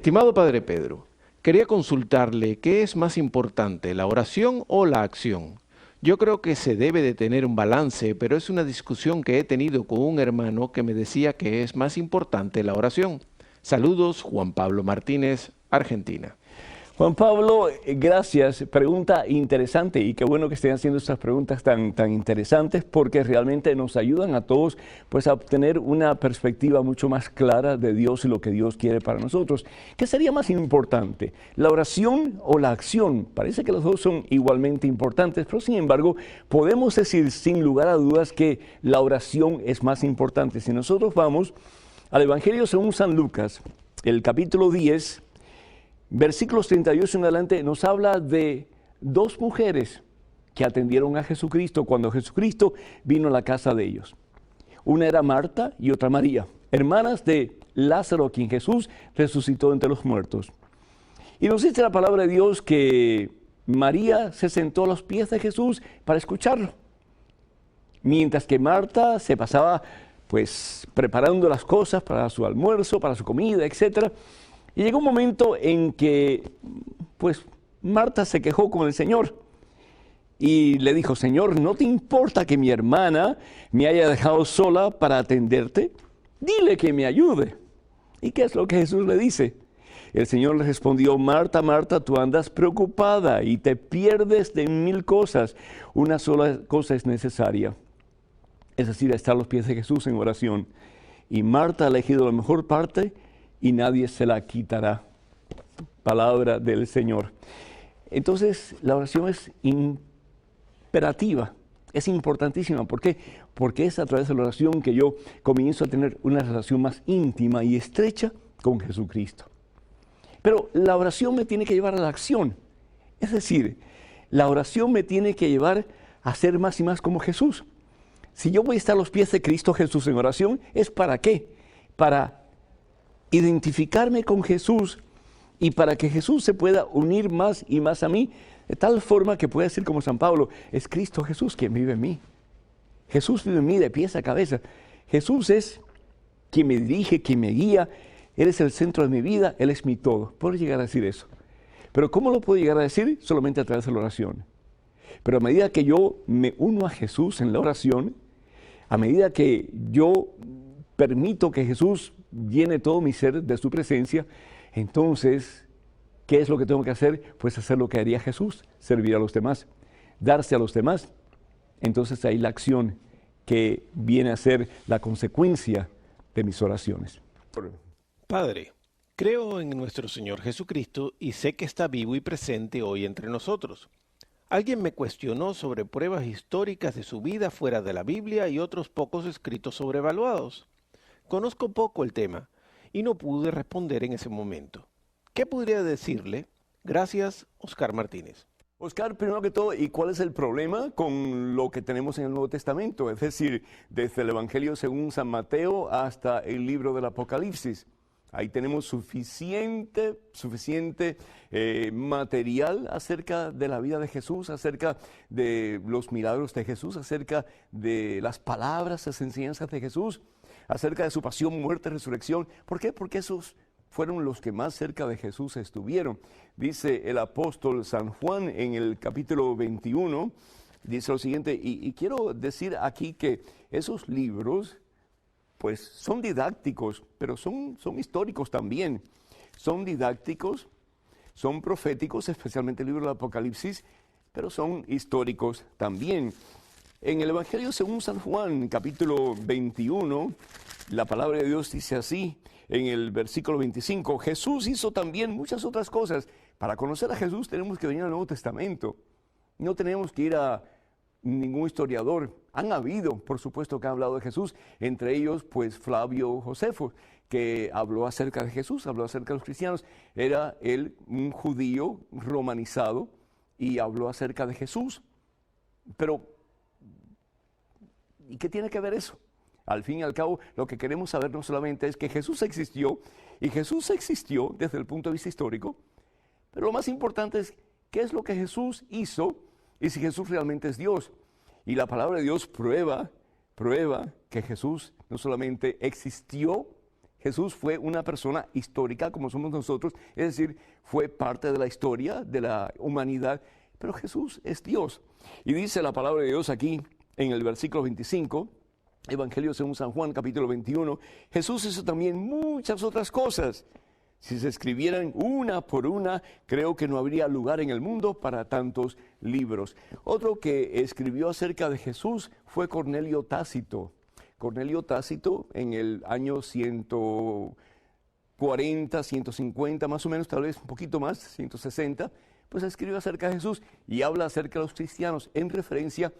Estimado Padre Pedro, quería consultarle qué es más importante, la oración o la acción. Yo creo que se debe de tener un balance, pero es una discusión que he tenido con un hermano que me decía que es más importante la oración. Saludos, Juan Pablo Martínez, Argentina. Juan Pablo, gracias. Pregunta interesante y qué bueno que estén haciendo estas preguntas tan interesantes porque realmente nos ayudan a todos pues, a obtener una perspectiva mucho más clara de Dios y lo que Dios quiere para nosotros. ¿Qué sería más importante, la oración o la acción? Parece que los dos son igualmente importantes, pero sin embargo podemos decir sin lugar a dudas que la oración es más importante. Si nosotros vamos al Evangelio según San Lucas, el capítulo 10, versículos 38 en adelante nos habla de dos mujeres que atendieron a Jesucristo cuando Jesucristo vino a la casa de ellos. Una era Marta y otra María, hermanas de Lázaro, a quien Jesús resucitó entre los muertos. Y nos dice la palabra de Dios que María se sentó a los pies de Jesús para escucharlo, mientras que Marta se pasaba pues preparando las cosas para su almuerzo, para su comida, etcétera. Y llegó un momento en que, pues, Marta se quejó con el Señor y le dijo: Señor, ¿no te importa que mi hermana me haya dejado sola para atenderte? Dile que me ayude. ¿Y qué es lo que Jesús le dice? El Señor le respondió: Marta, Marta, tú andas preocupada y te pierdes de 1000 cosas. Una sola cosa es necesaria, es decir, estar a los pies de Jesús en oración. Y Marta ha elegido la mejor parte y nadie se la quitará. Palabra del Señor. Entonces, la oración es imperativa, es importantísima. ¿Por qué? Porque es a través de la oración que yo comienzo a tener una relación más íntima y estrecha con Jesucristo. Pero la oración me tiene que llevar a la acción. Es decir, la oración me tiene que llevar a ser más y más como Jesús. Si yo voy a estar a los pies de Cristo Jesús en oración, ¿es para qué? Para identificarme con Jesús y para que Jesús se pueda unir más y más a mí, de tal forma que pueda decir como San Pablo: es Cristo Jesús quien vive en mí. Jesús vive en mí de pies a cabeza. Jesús es quien me dirige, quien me guía. Él es el centro de mi vida, Él es mi todo. Puedo llegar a decir eso. Pero ¿cómo lo puedo llegar a decir? Solamente a través de la oración. Pero a medida que yo me uno a Jesús en la oración, a medida que yo permito que Jesús llene todo mi ser de su presencia, entonces, ¿qué es lo que tengo que hacer? Pues hacer lo que haría Jesús: servir a los demás, darse a los demás. Entonces ahí la acción que viene a ser la consecuencia de mis oraciones. Padre, creo en nuestro Señor Jesucristo y sé que está vivo y presente hoy entre nosotros. Alguien me cuestionó sobre pruebas históricas de su vida fuera de la Biblia y otros pocos escritos sobrevaluados. Conozco poco el tema y no pude responder en ese momento. ¿Qué podría decirle? Gracias, Oscar Martínez. Oscar, primero que todo, ¿y cuál es el problema con lo que tenemos en el Nuevo Testamento? Es decir, desde el Evangelio según San Mateo hasta el libro del Apocalipsis. Ahí tenemos suficiente material acerca de la vida de Jesús, acerca de los milagros de Jesús, acerca de las palabras, las enseñanzas de Jesús, acerca de su pasión, muerte, resurrección. ¿Por qué? Porque esos fueron los que más cerca de Jesús estuvieron. Dice el apóstol San Juan en el capítulo 21, dice lo siguiente, y quiero decir aquí que esos libros pues son didácticos, pero son históricos también. Son didácticos, son proféticos, especialmente el libro del Apocalipsis, pero son históricos también. En el Evangelio según San Juan, capítulo 21, la palabra de Dios dice así, en el versículo 25, Jesús hizo también muchas otras cosas. Para conocer a Jesús tenemos que venir al Nuevo Testamento. No tenemos que ir a ningún historiador. Han habido, por supuesto, que han hablado de Jesús, entre ellos, pues, Flavio Josefo, que habló acerca de Jesús, habló acerca de los cristianos. Era él un judío romanizado y habló acerca de Jesús. Pero, ¿y qué tiene que ver eso? Al fin y al cabo, lo que queremos saber no solamente es que Jesús existió, y Jesús existió desde el punto de vista histórico, pero lo más importante es qué es lo que Jesús hizo y si Jesús realmente es Dios. Y la palabra de Dios prueba que Jesús no solamente existió, Jesús fue una persona histórica como somos nosotros, es decir, fue parte de la historia de la humanidad, pero Jesús es Dios. Y dice la palabra de Dios aquí en el versículo 25, Evangelio según San Juan, capítulo 21, Jesús hizo también muchas otras cosas. Si se escribieran una por una, creo que no habría lugar en el mundo para tantos libros. Otro que escribió acerca de Jesús fue Cornelio Tácito. Cornelio Tácito en el año 140, 150 más o menos, tal vez un poquito más, 160, pues escribió acerca de Jesús y habla acerca de los cristianos en referencia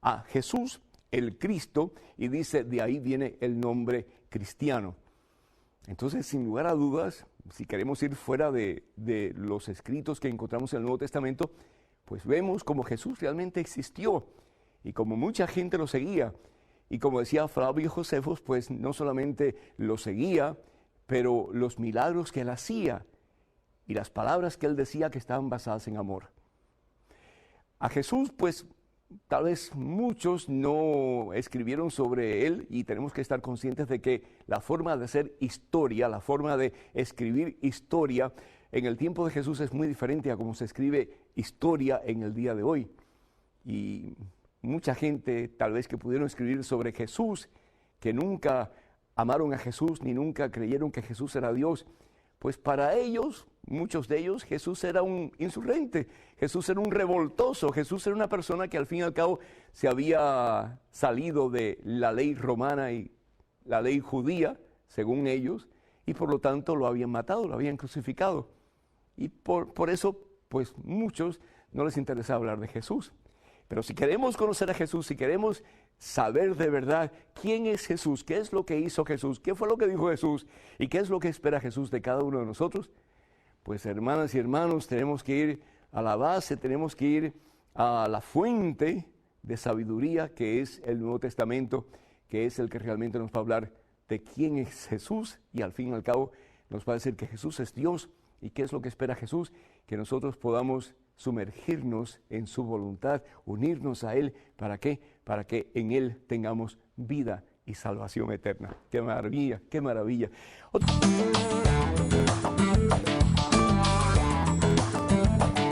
a Jesús, el Cristo, y dice, de ahí viene el nombre cristiano. Entonces, sin lugar a dudas, si queremos ir fuera de los escritos que encontramos en el Nuevo Testamento, pues vemos como Jesús realmente existió y como mucha gente lo seguía. Y como decía Flavio Josefos, pues no solamente lo seguía, pero los milagros que él hacía y las palabras que él decía que estaban basadas en amor. A Jesús, pues tal vez muchos no escribieron sobre él y tenemos que estar conscientes de que la forma de hacer historia, la forma de escribir historia en el tiempo de Jesús es muy diferente a cómo se escribe historia en el día de hoy. Y mucha gente tal vez que pudieron escribir sobre Jesús, que nunca amaron a Jesús ni nunca creyeron que Jesús era Dios, pues para ellos, muchos de ellos, Jesús era un insurgente, Jesús era un revoltoso, Jesús era una persona que al fin y al cabo se había salido de la ley romana y la ley judía, según ellos, y por lo tanto lo habían matado, lo habían crucificado. Y por eso, pues muchos no les interesaba hablar de Jesús. Pero si queremos conocer a Jesús, si queremos saber de verdad quién es Jesús, qué es lo que hizo Jesús, qué fue lo que dijo Jesús y qué es lo que espera Jesús de cada uno de nosotros, pues hermanas y hermanos, tenemos que ir a la base, tenemos que ir a la fuente de sabiduría que es el Nuevo Testamento, que es el que realmente nos va a hablar de quién es Jesús y al fin y al cabo nos va a decir que Jesús es Dios y qué es lo que espera Jesús, que nosotros podamos sumergirnos en su voluntad, unirnos a Él. ¿Para qué? Para que en Él tengamos vida y salvación eterna. ¡Qué maravilla! ¡Qué maravilla!